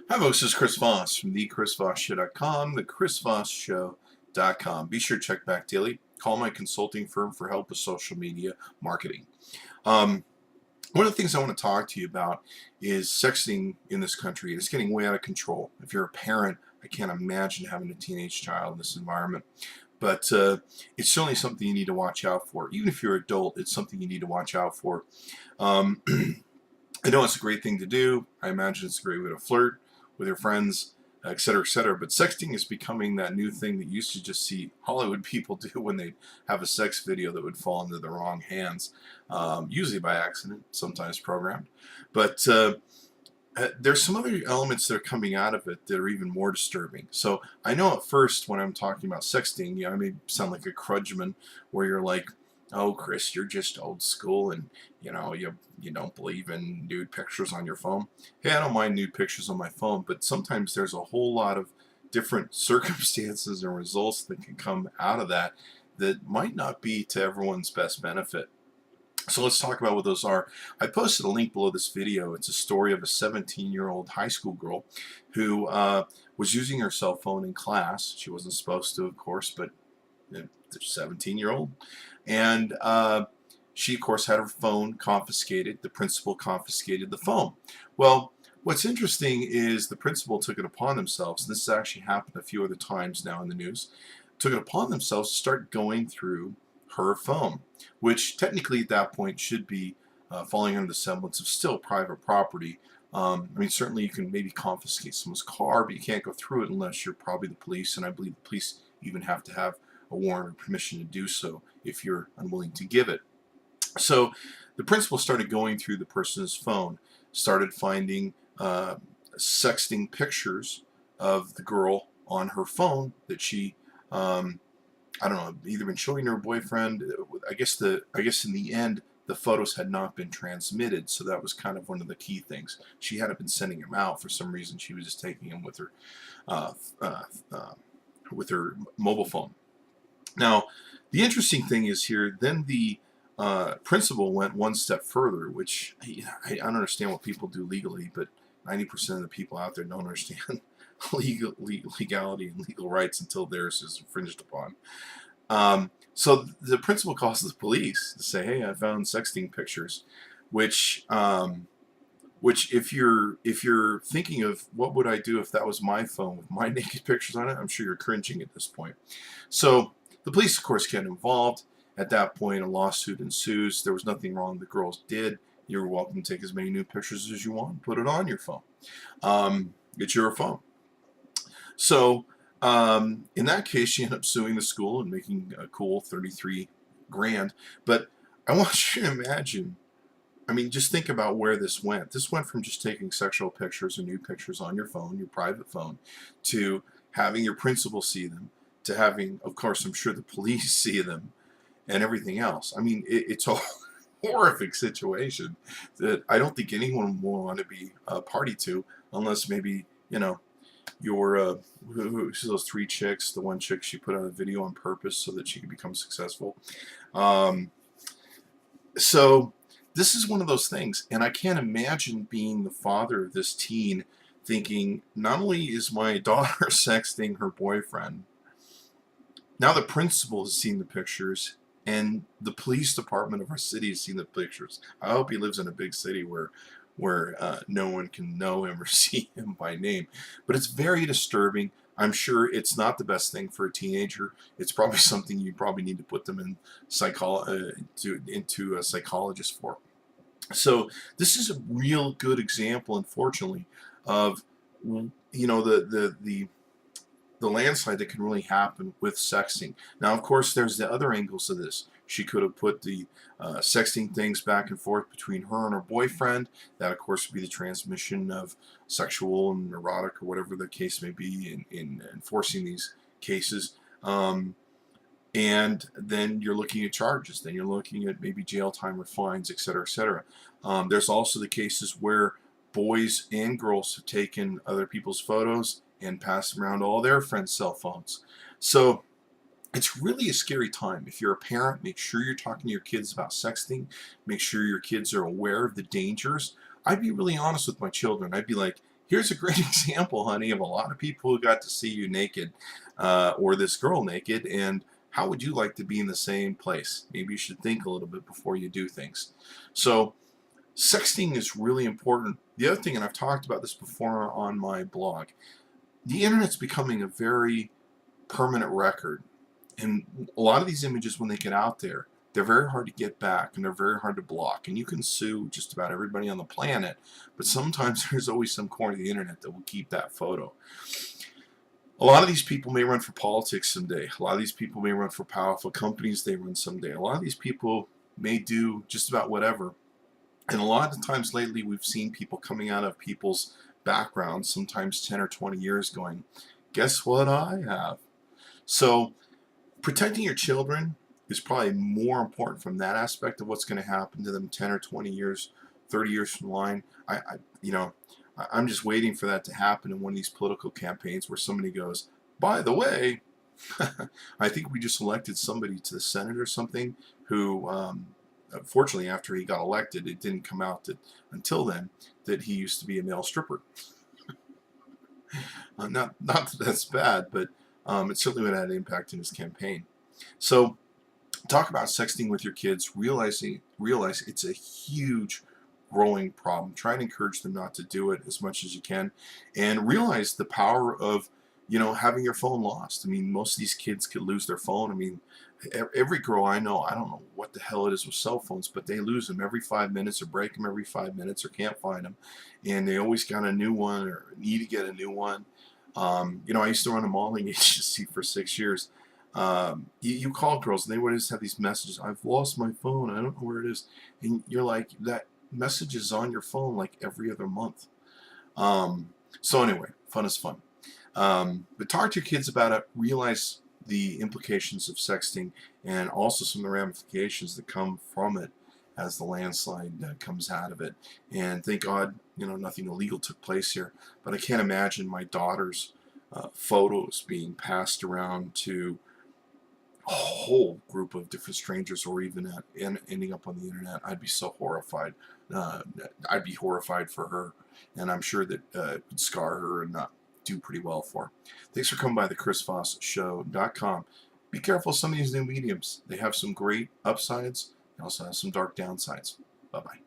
Hi, folks. This is Chris Voss from thechrisvossshow.com, thechrisvossshow.com. Be sure to check back daily. Call my consulting firm for help with social media marketing. One of the things I want to talk to you about is sexting in this country. It's getting way out of control. If you're a parent, I can't imagine having a teenage child in this environment. But it's certainly something you need to watch out for. Even if you're an adult, it's something you need to watch out for. I know it's a great thing to do. I imagine it's a great way to flirt with your friends, et cetera, et cetera. But sexting is becoming that new thing that you used to just see Hollywood people do when they have a sex video that would fall into the wrong hands, usually by accident, sometimes programmed. But there's some other elements that are coming out of it that are even more disturbing. So I know at first when I'm talking about sexting, I may sound like a crudgeman where you're like, oh, Chris, you're just old school and, you don't believe in nude pictures on your phone. Hey, I don't mind nude pictures on my phone, but sometimes there's a whole lot of different circumstances and results that can come out of that might not be to everyone's best benefit. So let's talk about what those are. I posted a link below this video. It's a story of a 17-year-old high school girl who was using her cell phone in class. She wasn't supposed to, of course, but they're 17-year-old. And she, of course, had her phone confiscated. The principal confiscated the phone. Well, what's interesting is the principal took it upon themselves, and this has actually happened a few other times now in the news, took it upon themselves to start going through her phone, which technically at that point should be falling under the semblance of still private property. Certainly you can maybe confiscate someone's car, but you can't go through it unless you're probably the police, and I believe the police even have to have a warrant or permission to do so if you're unwilling to give it. So the principal started going through the person's phone, started finding sexting pictures of the girl on her phone that she, either been showing her boyfriend. I guess in the end, the photos had not been transmitted, so that was kind of one of the key things. She hadn't been sending them out for some reason. She was just taking them with her mobile phone. Now, the interesting thing is here, then the principal went one step further, which I don't understand what people do legally, but 90% of the people out there don't understand legality and legal rights until theirs is infringed upon. So the principal calls the police to say, hey, I found sexting pictures, which if you're thinking of what would I do if that was my phone with my naked pictures on it, I'm sure you're cringing at this point. So the police, of course, get involved. At that point, a lawsuit ensues. There was nothing wrong the girls did. You're welcome to take as many nude pictures as you want. Put it on your phone. It's your phone. So in that case, she ended up suing the school and making a cool $33,000. But I want you to imagine, just think about where this went. This went from just taking sexual pictures and nude pictures on your phone, your private phone, to having your principal see them, to having, of course, I'm sure the police see them, and everything else. It's a horrific situation that I don't think anyone will want to be a party to, unless maybe, you're who's those three chicks? The one chick, she put out a video on purpose so that she could become successful. So this is one of those things, and I can't imagine being the father of this teen thinking, not only is my daughter sexting her boyfriend, now the principal has seen the pictures, and the police department of our city has seen the pictures. I hope he lives in a big city where no one can know him or see him by name. But it's very disturbing. I'm sure it's not the best thing for a teenager. It's probably something you probably need to put them in into a psychologist for. So this is a real good example, unfortunately, of the landslide that can really happen with sexting. Now, of course, there's the other angles of this. She could have put the sexting things back and forth between her and her boyfriend. That, of course, would be the transmission of sexual and erotic or whatever the case may be in enforcing these cases. And then you're looking at charges. Then you're looking at maybe jail time or fines, et cetera, et cetera. There's also the cases where boys and girls have taken other people's photos and pass them around to all their friends' cell phones. So it's really a scary time. If you're a parent, make sure you're talking to your kids about sexting. Make sure your kids are aware of the dangers. I'd be really honest with my children. I'd be like, here's a great example, honey, of a lot of people who got to see you naked, or this girl naked, and how would you like to be in the same place? Maybe you should think a little bit before you do things. So sexting is really important. The other thing, and I've talked about this before on my blog, the internet's becoming a very permanent record. And a lot of these images, when they get out there, they're very hard to get back, and they're very hard to block. And you can sue just about everybody on the planet, but sometimes there's always some corner of the internet that will keep that photo. A lot of these people may run for politics someday. A lot of these people may run for powerful companies they run someday. A lot of these people may do just about whatever. And a lot of times lately, we've seen people coming out of people's backgrounds, sometimes 10 or 20 years, going, guess what I have? So protecting your children is probably more important from that aspect of what's going to happen to them 10 or 20 years, 30 years from the line. I'm just waiting for that to happen in one of these political campaigns where somebody goes, by the way, I think we just elected somebody to the Senate or something who, unfortunately, after he got elected, it didn't come out that until then that he used to be a male stripper. Not that that's bad, but it certainly would have had an impact in his campaign. So talk about sexting with your kids. Realize it's a huge growing problem. Try to encourage them not to do it as much as you can, and realize the power of having your phone lost. I mean, most of these kids could lose their phone. I mean, every girl I know, I don't know what the hell it is with cell phones, but they lose them every 5 minutes, or break them every 5 minutes, or can't find them, and they always got a new one or need to get a new one. I used to run a modeling agency for 6 years. You call girls and they would just have these messages, I've lost my phone, I don't know where it is. And you're like, that message is on your phone like every other month. So anyway, fun is fun. But talk to your kids about it. Realize the implications of sexting, and also some of the ramifications that come from it as the landslide comes out of it. And thank God, nothing illegal took place here. But I can't imagine my daughter's photos being passed around to a whole group of different strangers, or even ending up on the internet. I'd be so horrified. I'd be horrified for her, and I'm sure that it would scar her and not do pretty well for her. Thanks for coming by the ChrisVossShow.com. Be careful of some of these new mediums. They have some great upsides. They also have some dark downsides. Bye-bye.